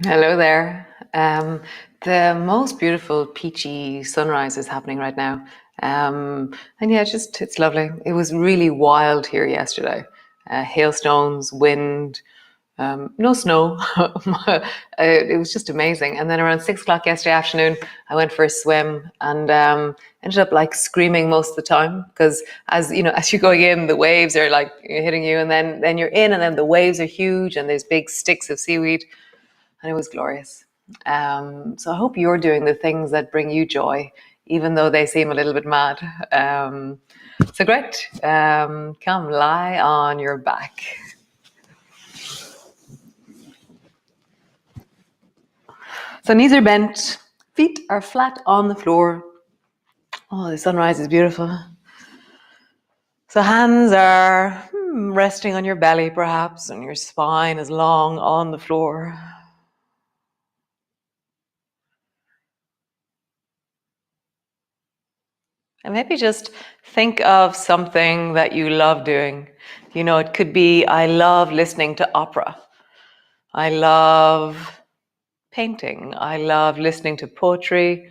Hello there. The most beautiful peachy sunrise is happening right now. And yeah, it's lovely. It was really wild here yesterday. Hailstones, wind, no snow. It was just amazing. And then around 6 o'clock yesterday afternoon, I went for a swim and ended up like screaming most of the time because as you know, as you're going in, the waves are like hitting you, and then you're in, and then the waves are huge, and there's big sticks of seaweed, and it was glorious. So I hope you're doing the things that bring you joy, even though they seem a little bit mad. So great. Come lie on your back. So knees are bent, feet are flat on the floor. Oh, the sunrise is beautiful. So hands are resting on your belly perhaps, and your spine is long on the floor. And maybe just think of something that you love doing. You know, it could be, I love listening to opera. I love painting. I love listening to poetry.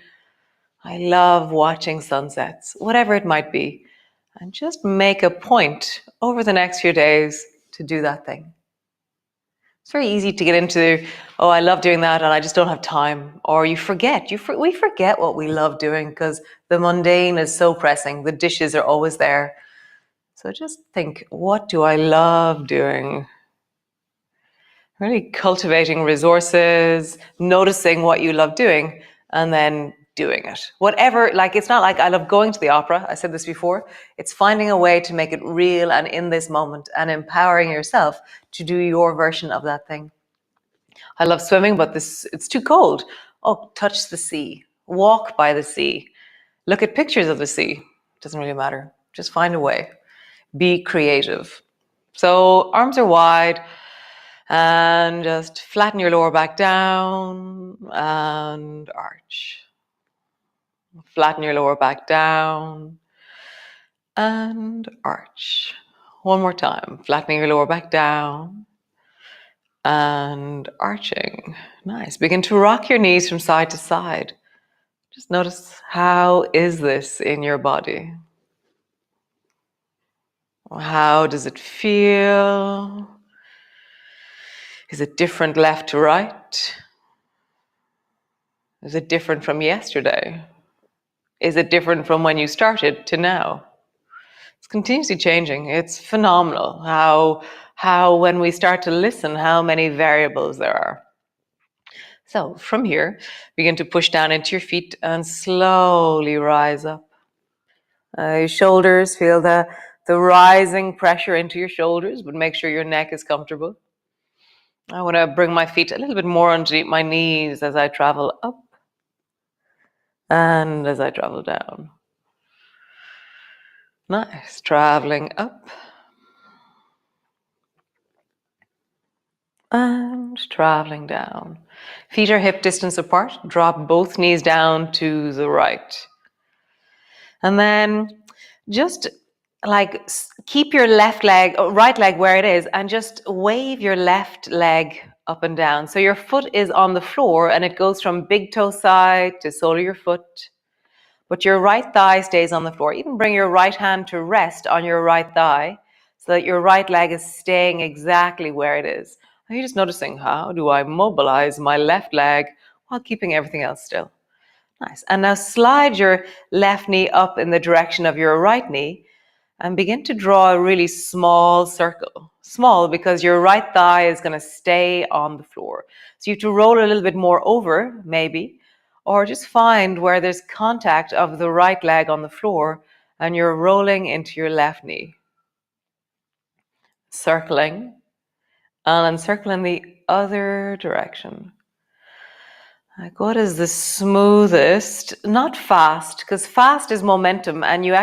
I love watching sunsets, whatever it might be. And just make a point over the next few days to do that thing. It's very easy to get into, oh, I love doing that and I just don't have time. Or you forget. We forget what we love doing because the mundane is so pressing. The dishes are always there. So just think, what do I love doing? Really cultivating resources, noticing what you love doing, and then doing it. Whatever, like, it's not like I love going to the opera. I said this before. It's finding a way to make it real and in this moment and empowering yourself to do your version of that thing. I love swimming, but it's too cold. Oh, touch the sea, walk by the sea, look at pictures of the sea. It doesn't really matter. Just find a way. Be creative. So arms are wide and just flatten your lower back down and arch. Flatten your lower back down and arch. One more time. Flattening your lower back down and arching. Nice. Begin to rock your knees from side to side. Just notice, how is this in your body? How does it feel? Is it different left to right? Is it different from yesterday? Is it different from when you started to now? It's continuously changing. It's phenomenal how when we start to listen, how many variables there are. So from here, begin to push down into your feet and slowly rise up. Your shoulders, feel the rising pressure into your shoulders, but make sure your neck is comfortable. I want to bring my feet a little bit more underneath my knees as I travel up and as I travel down. Nice. Traveling up and traveling down. Feet are hip distance apart. Drop both knees down to the right. And then just like keep your right leg where it is, and just wave your left leg up and down. So your foot is on the floor and it goes from big toe side to sole of your foot. But your right thigh stays on the floor. Even bring your right hand to rest on your right thigh so that your right leg is staying exactly where it is. And you're just noticing, how do I mobilize my left leg while keeping everything else still? Nice. And now slide your left knee up in the direction of your right knee and begin to draw a really small circle. Small because your right thigh is going to stay on the floor. So you have to roll a little bit more over, maybe, or just find where there's contact of the right leg on the floor and you're rolling into your left knee. Circling, and then circle in the other direction. Like, what is the smoothest? Not fast, because fast is momentum and you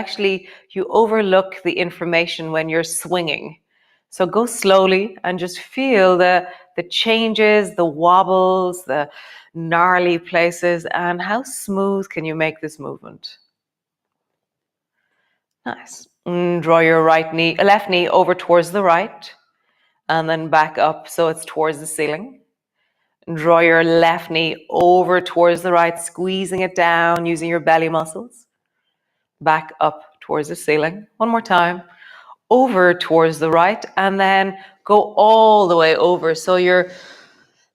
overlook the information when you're swinging. So go slowly and just feel the changes, the wobbles, the gnarly places, and how smooth can you make this movement? Nice. Draw your left knee over towards the right and then back up so it's towards the ceiling. Draw your left knee over towards the right, squeezing it down using your belly muscles. Back up towards the ceiling. One more time. Over towards the right, and then go all the way over. So your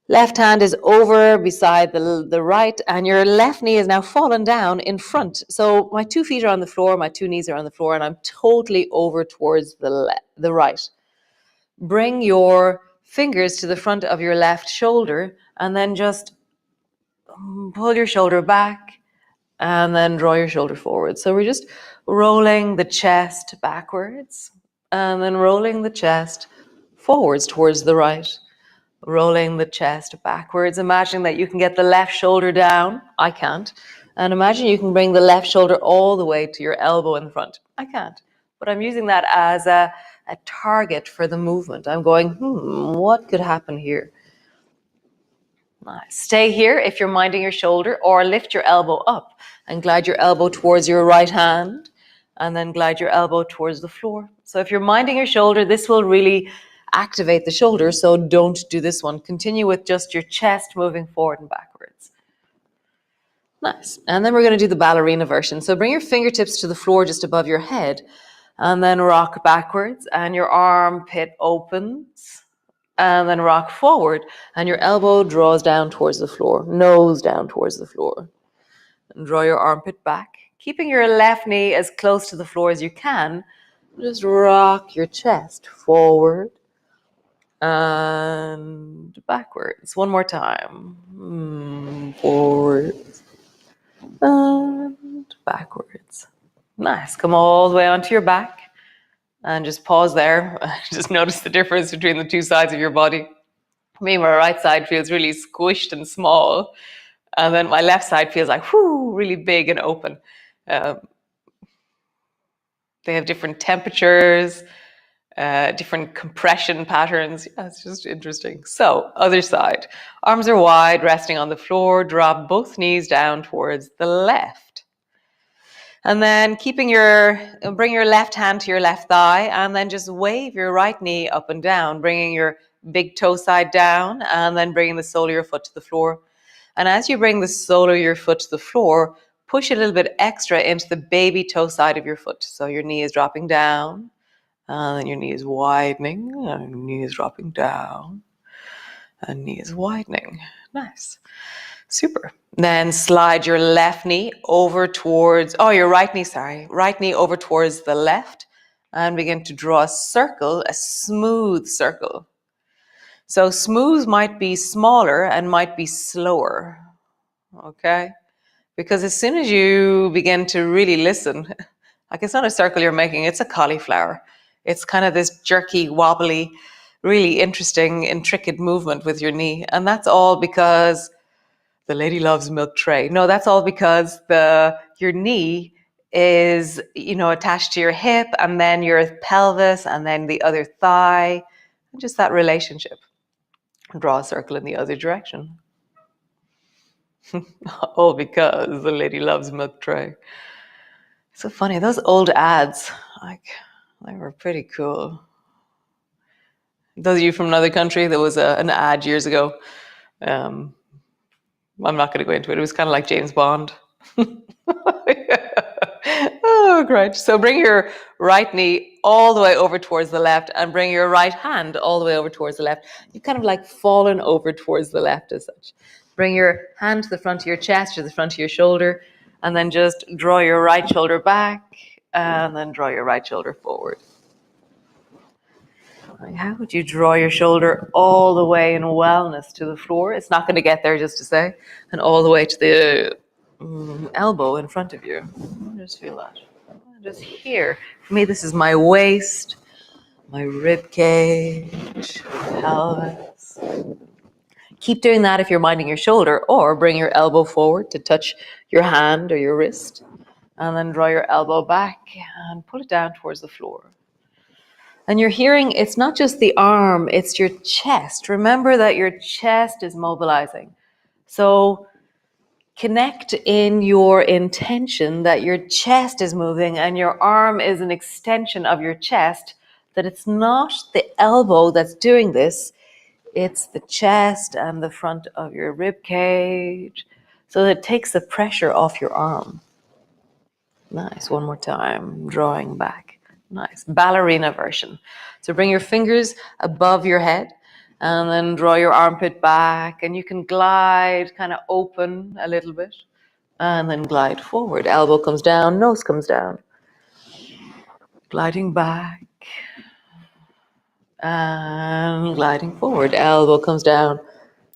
left hand is over beside the right, and your left knee is now fallen down in front. So my 2 feet are on the floor, my 2 knees are on the floor, and I'm totally over towards the right. Bring your fingers to the front of your left shoulder, and then just pull your shoulder back, and then draw your shoulder forward. So we're just rolling the chest backwards, and then rolling the chest forwards towards the right. Rolling the chest backwards. Imagine that you can get the left shoulder down. I can't. And imagine you can bring the left shoulder all the way to your elbow in front. I can't. But I'm using that as a target for the movement. I'm going, what could happen here? Nice. Stay here if you're minding your shoulder, or lift your elbow up and glide your elbow towards your right hand, and then glide your elbow towards the floor. So if you're minding your shoulder, this will really activate the shoulder, so don't do this one. Continue with just your chest moving forward and backwards. Nice. And then we're going to do the ballerina version. So bring your fingertips to the floor just above your head, and then rock backwards, and your armpit opens. And then rock forward, and your elbow draws down towards the floor, nose down towards the floor. And draw your armpit back, keeping your left knee as close to the floor as you can. Just rock your chest forward and backwards. One more time. Forwards and backwards. Nice. Come all the way onto your back. And just pause there. Just notice the difference between the two sides of your body. For me, my right side feels really squished and small. And then my left side feels like, really big and open. They have different temperatures, different compression patterns. Yeah, it's just interesting. So, other side. Arms are wide, resting on the floor. Drop both knees down towards the left. And then bring your left hand to your left thigh, and then just wave your right knee up and down, bringing your big toe side down, and then bringing the sole of your foot to the floor. And as you bring the sole of your foot to the floor, push a little bit extra into the baby toe side of your foot. So your knee is dropping down, and then your knee is widening, and your knee is dropping down, and knee is widening. Nice. Super. Then slide your left knee over towards, your right knee over towards the left, and begin to draw a circle, a smooth circle. So smooth might be smaller and might be slower, okay? Because as soon as you begin to really listen, like it's not a circle you're making, it's a cauliflower. It's kind of this jerky, wobbly, really interesting, intricate movement with your knee. And that's all because the lady loves milk tray. No, that's all because your knee is, attached to your hip, and then your pelvis, and then the other thigh, and just that relationship. Draw a circle in the other direction. All because the lady loves milk tray. So funny, those old ads, they were pretty cool. Those of you from another country, there was an ad years ago. I'm not going to go into it. It was kind of like James Bond. Oh, great. So bring your right knee all the way over towards the left, and bring your right hand all the way over towards the left. You've kind of like fallen over towards the left as such. Bring your hand to the front of your chest or the front of your shoulder, and then just draw your right shoulder back, and then draw your right shoulder forward. How would you draw your shoulder all the way in wellness to the floor? It's not going to get there, just to say. And all the way to the elbow in front of you. Just feel that. Just here. For me, this is my waist, my rib cage, pelvis. Keep doing that if you're minding your shoulder, or bring your elbow forward to touch your hand or your wrist. And then draw your elbow back and pull it down towards the floor. And you're hearing, it's not just the arm, it's your chest. Remember that your chest is mobilizing. So connect in your intention that your chest is moving and your arm is an extension of your chest, that it's not the elbow that's doing this, It's the chest and the front of your rib cage. So that it takes the pressure off your arm. Nice. One more time. Drawing back. Nice. Ballerina version. So bring your fingers above your head and then draw your armpit back, and you can glide kind of open a little bit and then glide forward. Elbow comes down, nose comes down. Gliding back and gliding forward. Elbow comes down,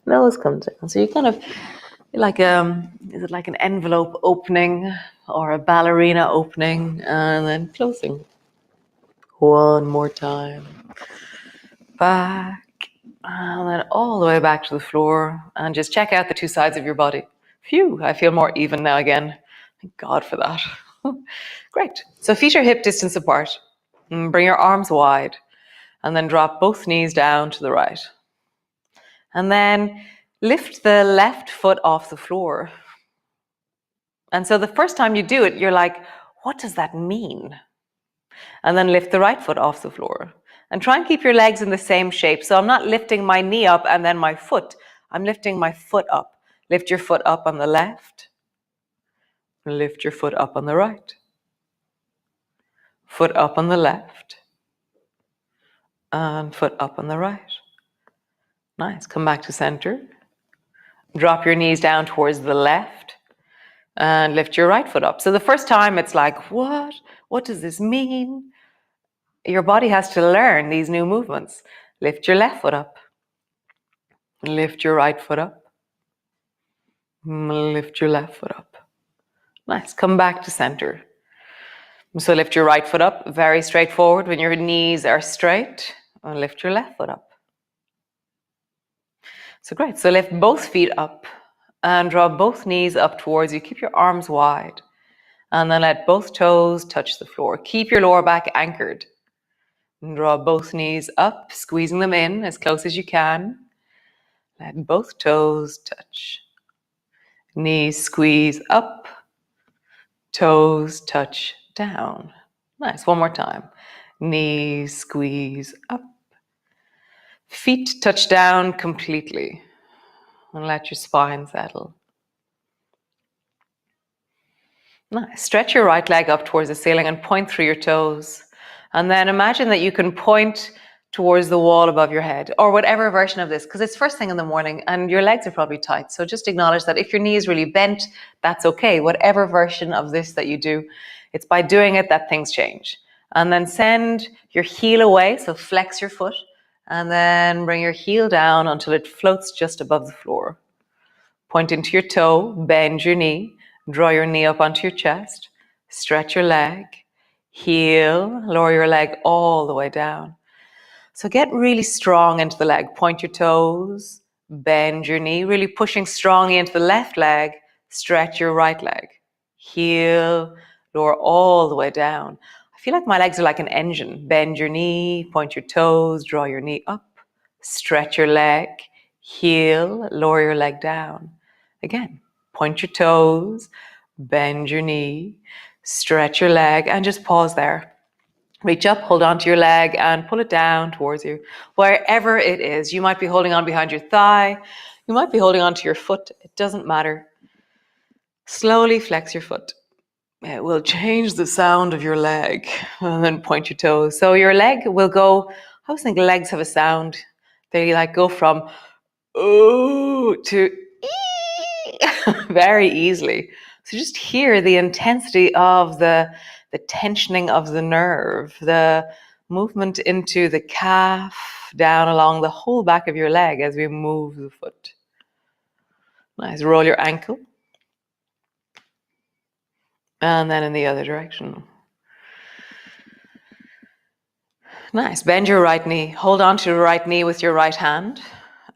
nose comes down. So you kind of like is it like an envelope opening or a ballerina opening and then closing? One more time. Back and then all the way back to the floor, and just check out the two sides of your body. Phew, I feel more even now again. Thank God for that. Great. So feet are hip distance apart. Bring your arms wide and then drop both knees down to the right. And then lift the left foot off the floor. And so the first time you do it, you're like, what does that mean? And then lift the right foot off the floor. And try and keep your legs in the same shape. So I'm not lifting my knee up and then my foot. I'm lifting my foot up. Lift your foot up on the left. Lift your foot up on the right. Foot up on the left. And foot up on the right. Nice. Come back to center. Drop your knees down towards the left. And lift your right foot up. So the first time it's like, what? What does this mean? Your body has to learn these new movements. Lift your left foot up. Lift your right foot up. Lift your left foot up. Nice. Come back to center. So lift your right foot up, very straightforward. When your knees are straight, and lift your left foot up. So great. So lift both feet up and draw both knees up towards you. Keep your arms wide. And then let both toes touch the floor. Keep your lower back anchored. And draw both knees up, squeezing them in as close as you can. Let both toes touch. Knees squeeze up. Toes touch down. Nice. One more time. Knees squeeze up. Feet touch down completely. And let your spine settle. Nice. Stretch your right leg up towards the ceiling and point through your toes. And then imagine that you can point towards the wall above your head, or whatever version of this, because it's first thing in the morning and your legs are probably tight. So just acknowledge that if your knee is really bent, that's okay. Whatever version of this that you do, it's by doing it that things change. And then send your heel away, so flex your foot, and then bring your heel down until it floats just above the floor. Point into your toe, bend your knee, draw your knee up onto your chest, stretch your leg, heel, lower your leg all the way down. So get really strong into the leg. Point your toes, bend your knee, really pushing strongly into the left leg, stretch your right leg, heel, lower all the way down. I feel like my legs are like an engine. Bend your knee, point your toes, draw your knee up, stretch your leg, heel, lower your leg down. Again, point your toes, bend your knee, stretch your leg, and just pause there. Reach up, hold onto your leg and pull it down towards you. Wherever it is, you might be holding on behind your thigh. You might be holding onto your foot. It doesn't matter. Slowly flex your foot. It will change the sound of your leg. And then point your toes. So your leg will go, I always think legs have a sound. They like go from ooh to ee very easily. So just hear the intensity of the tensioning of the nerve, the movement into the calf, down along the whole back of your leg as we move the foot. Nice. Roll your ankle. And then in the other direction. Nice. Bend your right knee. Hold on to your right knee with your right hand.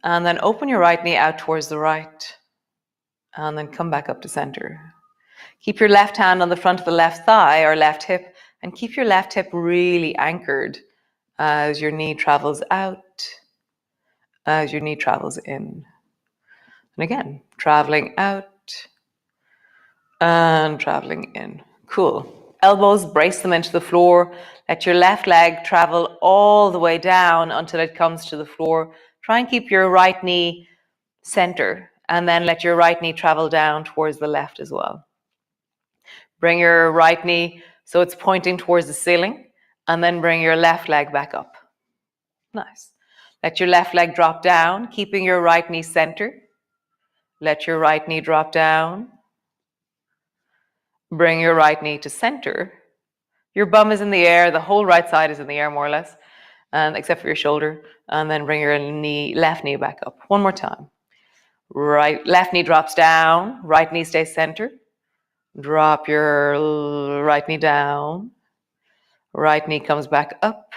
And then open your right knee out towards the right. And then come back up to center. Keep your left hand on the front of the left thigh or left hip, and keep your left hip really anchored as your knee travels out, as your knee travels in. And again, traveling out and traveling in. Cool. Elbows, brace them into the floor. Let your left leg travel all the way down until it comes to the floor. Try and keep your right knee center, and then let your right knee travel down towards the left as well. Bring your right knee so it's pointing towards the ceiling, and then bring your left leg back up. Nice. Let your left leg drop down, keeping your right knee centered. Let your right knee drop down. Bring your right knee to center. Your bum is in the air, the whole right side is in the air more or less, and except for your shoulder. And then bring your left knee back up. One more time. Left knee drops down, right knee stays centered. Drop your right knee down. Right knee comes back up.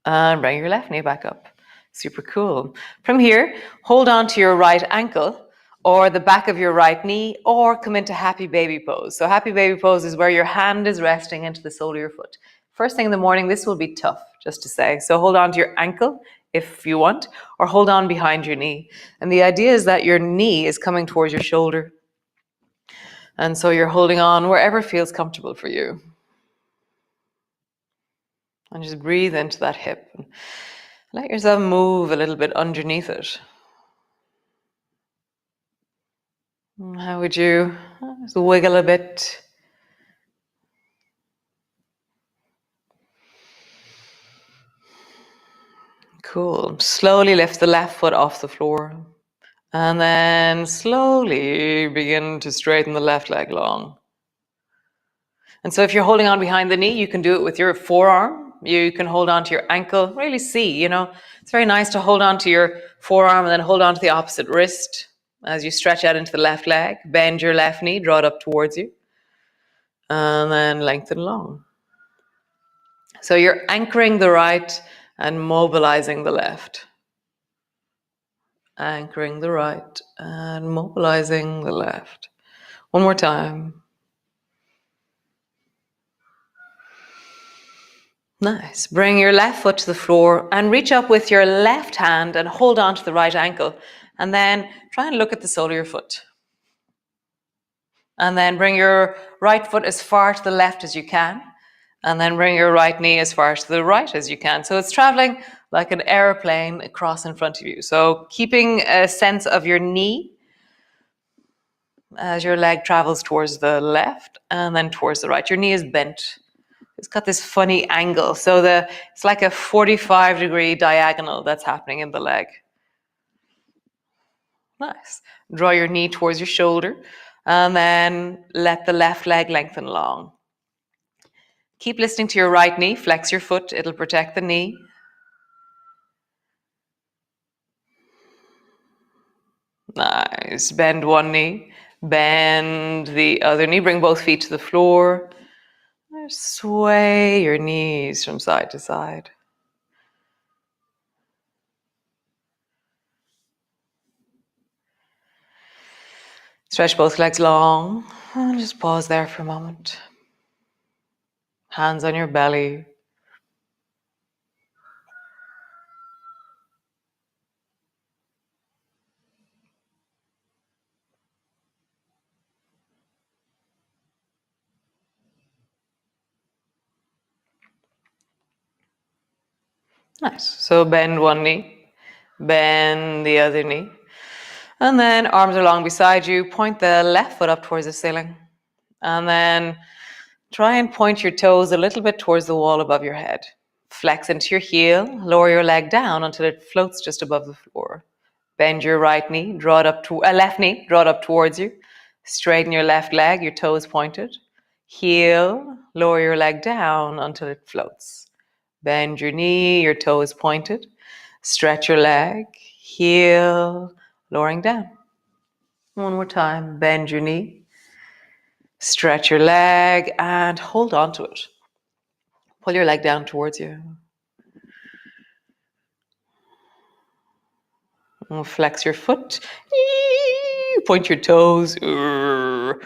And bring your left knee back up. Super cool. From here, hold on to your right ankle or the back of your right knee, or come into happy baby pose. So happy baby pose is where your hand is resting into the sole of your foot. First thing in the morning, this will be tough, just to say. So hold on to your ankle if you want, or hold on behind your knee. And the idea is that your knee is coming towards your shoulder. And so you're holding on wherever feels comfortable for you. And just breathe into that hip. And let yourself move a little bit underneath it. How would you just wiggle a bit? Cool. Slowly lift the left foot off the floor. And then slowly begin to straighten the left leg long. And so if you're holding on behind the knee, you can do it with your forearm. You can hold on to your ankle. Really see, it's very nice to hold on to your forearm and then hold on to the opposite wrist as you stretch out into the left leg. Bend your left knee, draw it up towards you. And then lengthen long. So you're anchoring the right and mobilizing the left. Anchoring the right and mobilizing the left. One more time. Nice. Bring your left foot to the floor and reach up with your left hand and hold on to the right ankle. And then try and look at the sole of your foot. And then bring your right foot as far to the left as you can. And then bring your right knee as far to the right as you can. So it's traveling like an airplane across in front of you. So keeping a sense of your knee as your leg travels towards the left and then towards the right. Your knee is bent. It's got this funny angle. So it's like a 45-degree diagonal that's happening in the leg. Nice. Draw your knee towards your shoulder and then let the left leg lengthen long. Keep listening to your right knee. Flex your foot. It'll protect the knee. Nice. Bend one knee. Bend the other knee. Bring both feet to the floor. Sway your knees from side to side. Stretch both legs long. And just pause there for a moment. Hands on your belly. Nice. So bend one knee, bend the other knee. And then arms are long beside you. Point the left foot up towards the ceiling. And then try and point your toes a little bit towards the wall above your head. Flex into your heel. Lower your leg down until it floats just above the floor. Bend your right knee. Draw it up to left knee. Draw it up towards you. Straighten your left leg. Your toes pointed. Heel. Lower your leg down until it floats. Bend your knee, your toe is pointed. Stretch your leg, heel, lowering down. One more time, bend your knee. Stretch your leg and hold on to it. Pull your leg down towards you. And flex your foot. Point your toes. They're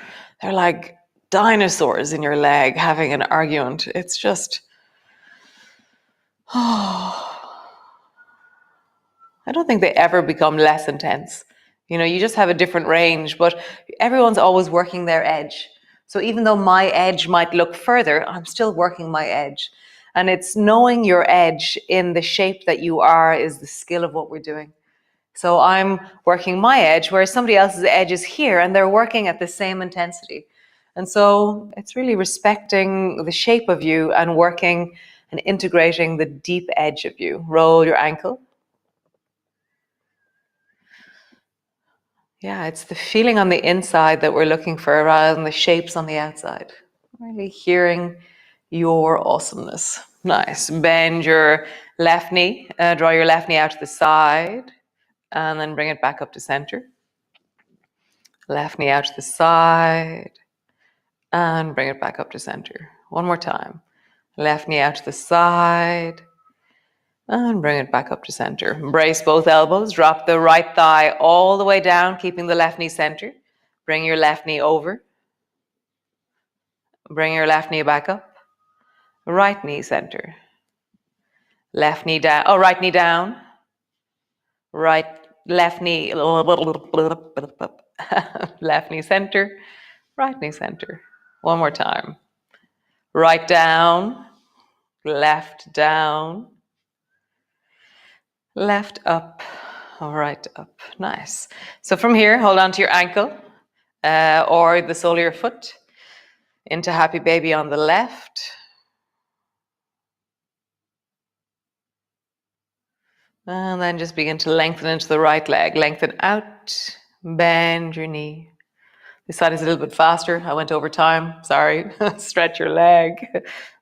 like dinosaurs in your leg having an argument. It's just... I don't think they ever become less intense. You just have a different range, but everyone's always working their edge. So even though my edge might look further, I'm still working my edge. And it's knowing your edge in the shape that you are is the skill of what we're doing. So I'm working my edge, whereas somebody else's edge is here and they're working at the same intensity. And so it's really respecting the shape of you and working and integrating the deep edge of you. Roll your ankle. Yeah, it's the feeling on the inside that we're looking for rather than the shapes on the outside. Really hearing your awesomeness. Nice. Bend your left knee. Draw your left knee out to the side and then bring it back up to center. Left knee out to the side and bring it back up to center. One more time. Left knee out to the side and bring it back up to center. Brace both elbows. Drop the right thigh all the way down, keeping the left knee center. Bring your left knee over. Bring your left knee back up. Right knee center. Left knee down. Oh, right knee down. Right, left knee. Left knee center. Right knee center. One more time. Right down. Left down. Left up. Right up. Nice. So from here, hold on to your ankle or the sole of your foot. Into happy baby on the left. And then just begin to lengthen into the right leg. Lengthen out, bend your knee. This side is a little bit faster. I went over time, sorry. Stretch your leg,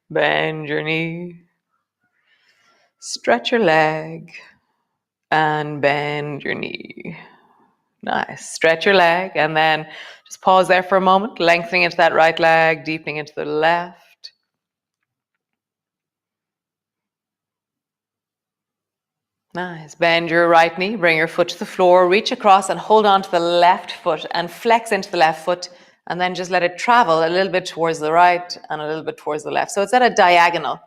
bend your knee. Stretch your leg and bend your knee. Nice. Stretch your leg and then just pause there for a moment, lengthening into that right leg, deepening into the left. Nice. Bend your right knee, bring your foot to the floor, reach across and hold on to the left foot and flex into the left foot and then just let it travel a little bit towards the right and a little bit towards the left. So it's at a diagonal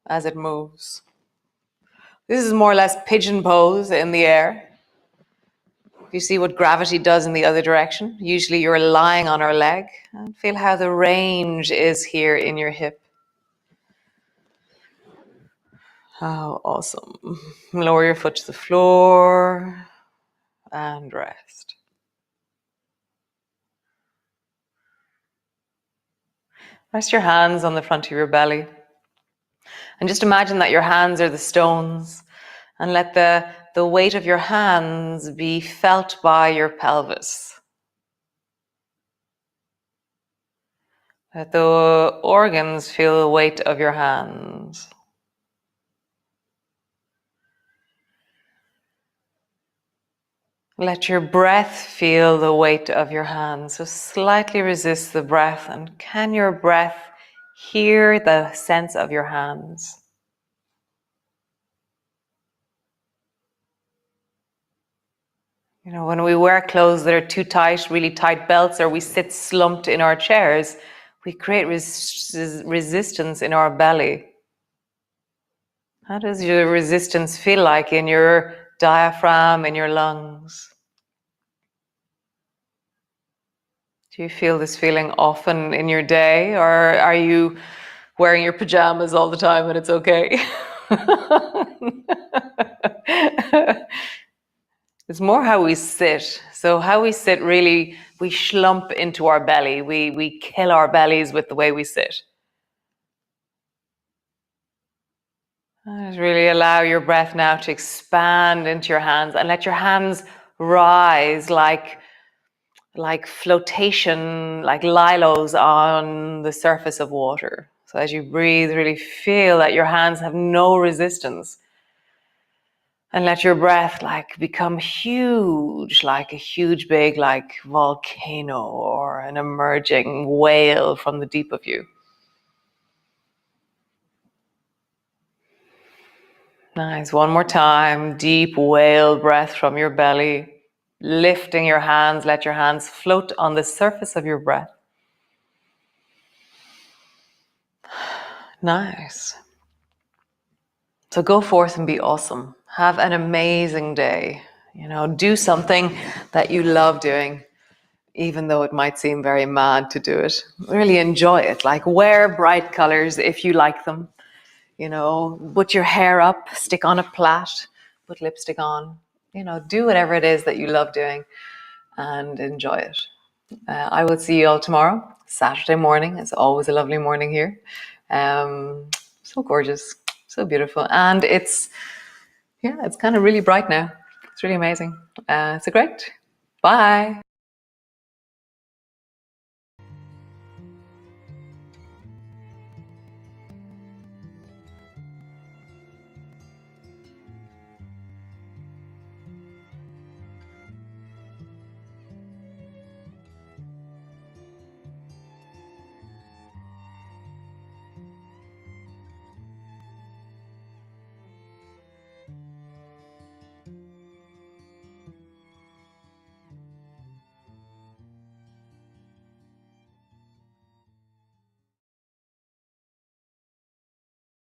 as it moves. This is more or less pigeon pose in the air. You see what gravity does in the other direction. Usually you're lying on our leg. And feel how the range is here in your hip. How awesome. Lower your foot to the floor and rest. Rest your hands on the front of your belly. And just imagine that your hands are the stones and let the weight of your hands be felt by your pelvis. Let the organs feel the weight of your hands. Let your breath feel the weight of your hands. So slightly resist the breath. And can your breath hear the sense of your hands? You know, when we wear clothes that are too tight, really tight belts, or we sit slumped in our chairs, we create resistance in our belly. How does your resistance feel like in your diaphragm, in your lungs? Do you feel this feeling often in your day, or are you wearing your pajamas all the time and it's okay? It's more how we sit. So how we sit, really, we slump into our belly. We kill our bellies with the way we sit. Just really allow your breath now to expand into your hands and let your hands rise like flotation, like lilos on the surface of water. So as you breathe, really feel that your hands have no resistance. And let your breath become huge, like a huge big volcano or an emerging whale from the deep of you. Nice. One more time. Deep whale breath from your belly. Lifting your hands. Let your hands float on the surface of your breath. Nice. So go forth and be awesome. Have an amazing day. You know, do something that you love doing, even though it might seem very mad to do it. Really enjoy it. Like, wear bright colors if you like them. put your hair up, stick on a plait, put lipstick on, do whatever it is that you love doing and enjoy it. I will see you all tomorrow, Saturday morning. It's always a lovely morning here. So gorgeous, so beautiful. And it's kind of really bright now. It's really amazing. So great. Bye.